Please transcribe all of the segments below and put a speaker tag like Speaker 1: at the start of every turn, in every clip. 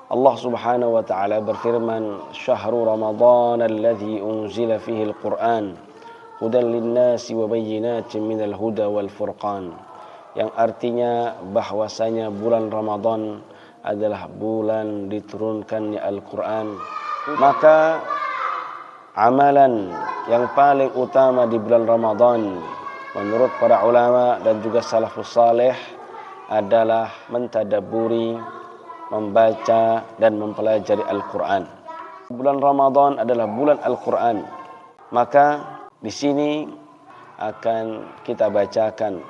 Speaker 1: Allah Subhanahu wa taala berfirman, "Syahrul Ramadan alladzi unzila fihi al-Qur'an hudan lin-nasi wa bayyinatin minal huda wal furqan." Yang artinya bahwasanya bulan Ramadan adalah bulan diturunkannya Al-Qur'an. Maka amalan yang paling utama di bulan Ramadan menurut para ulama dan juga salafus saleh adalah mentadabburi, membaca dan mempelajari Al-Quran. Bulan Ramadan adalah bulan Al-Quran. Maka di sini akan kita bacakan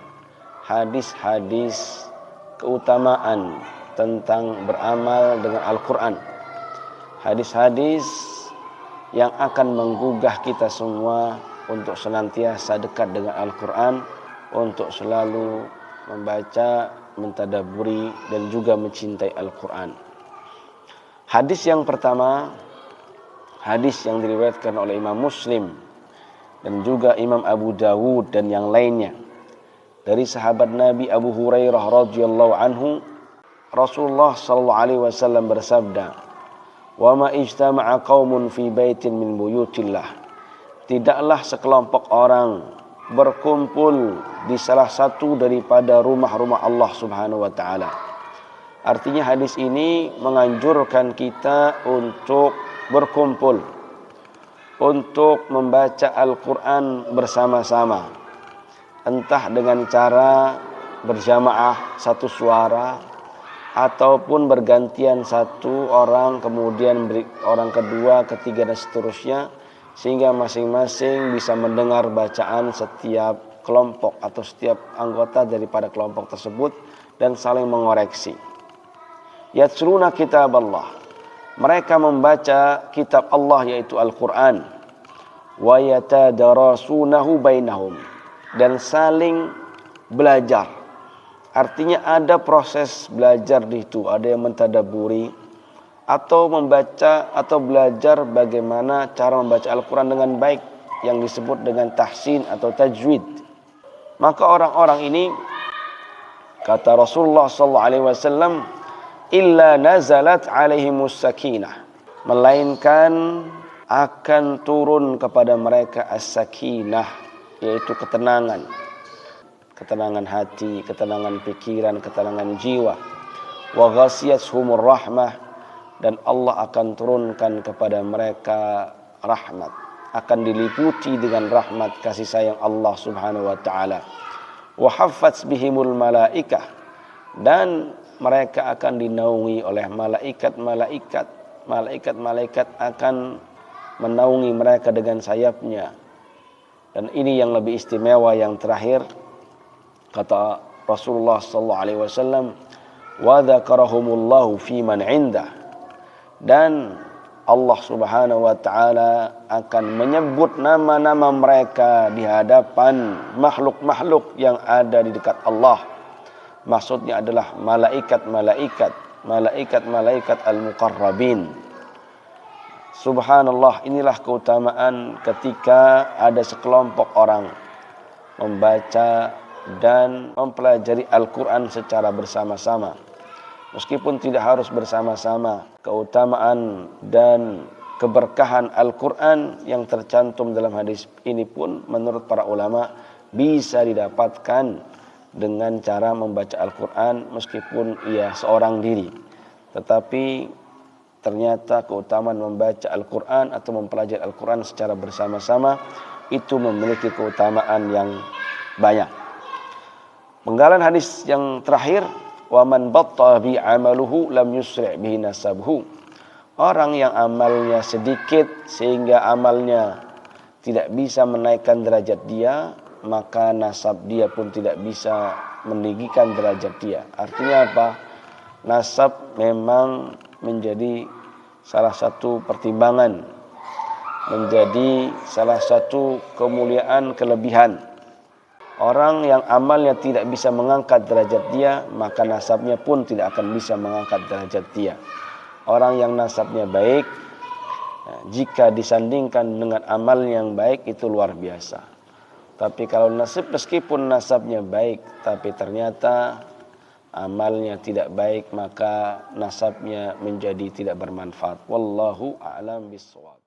Speaker 1: hadis-hadis keutamaan tentang beramal dengan Al-Quran. Hadis-hadis yang akan menggugah kita semua untuk senantiasa dekat dengan Al-Quran, untuk selalu membaca, mentadabburi dan juga mencintai Al-Quran. Hadis yang pertama, hadis yang diriwayatkan oleh Imam Muslim dan juga Imam Abu Dawud dan yang lainnya dari sahabat Nabi Abu Hurairah radhiyallahu anhu, Rasulullah sallallahu alaihi wasallam bersabda, "Wa ma ijtama'a qaumun fi baitin min buyutillah." Tidaklah sekelompok orang berkumpul di salah satu daripada rumah-rumah Allah Subhanahu wa taala. Artinya hadis ini menganjurkan kita untuk berkumpul, untuk membaca Al-Quran bersama-sama, entah dengan cara berjamaah satu suara ataupun bergantian satu orang kemudian orang kedua, ketiga dan seterusnya, sehingga masing-masing bisa mendengar bacaan setiap kelompok atau setiap anggota daripada kelompok tersebut dan saling mengoreksi. Yatluna kitab Allah. Mereka membaca kitab Allah yaitu Al-Quran. Wa yatadarasunahu bainahum. Dan saling belajar. Artinya ada proses belajar di situ. Ada yang mentadabburi atau membaca atau belajar bagaimana cara membaca Al-Quran dengan baik yang disebut dengan tahsin atau tajwid. Maka orang-orang ini, kata Rasulullah SAW, illa nazalat alaihimus sakinah, melainkan akan turun kepada mereka as-sakinah, yaitu ketenangan, ketenangan hati, ketenangan pikiran, ketenangan jiwa. Wa ghasiyatuhumur rahmah, dan Allah akan turunkan kepada mereka rahmat, akan diliputi dengan rahmat kasih sayang Allah Subhanahu wa taala. Wa haffaz bihimul malaikah, dan mereka akan dinaungi oleh malaikat-malaikat. Malaikat-malaikat akan menaungi mereka dengan sayapnya. Dan ini yang lebih istimewa yang terakhir, kata Rasulullah sallallahu alaihi wasallam, wa dzakarahumullahu fi man 'indah. Dan Allah Subhanahu wa taala akan menyebut nama-nama mereka di hadapan makhluk-makhluk yang ada di dekat Allah. Maksudnya adalah malaikat-malaikat al-muqarrabin. Subhanallah, inilah keutamaan ketika ada sekelompok orang membaca dan mempelajari Al-Quran secara bersama-sama. Meskipun tidak harus bersama-sama, keutamaan dan keberkahan Al-Quran yang tercantum dalam hadis ini pun menurut para ulama bisa didapatkan dengan cara membaca Al-Quran meskipun ia seorang diri. Tetapi ternyata keutamaan membaca Al-Quran atau mempelajari Al-Quran secara bersama-sama itu memiliki keutamaan yang banyak. Penggalan hadis yang terakhir, wa man batta bi amaluhu lam yusri' bihi nasabuhu. Orang yang amalnya sedikit sehingga amalnya tidak bisa menaikkan derajat dia, maka nasab dia pun tidak bisa meninggikan derajat dia. Artinya apa? Nasab memang menjadi salah satu pertimbangan, menjadi salah satu kemuliaan, kelebihan. Orang yang amalnya tidak bisa mengangkat derajat dia, maka nasabnya pun tidak akan bisa mengangkat derajat dia. Orang yang nasabnya baik, jika disandingkan dengan amal yang baik, itu luar biasa. Tapi kalau meskipun nasabnya baik, tapi ternyata amalnya tidak baik, maka nasabnya menjadi tidak bermanfaat. Wallahu a'lam bishawab.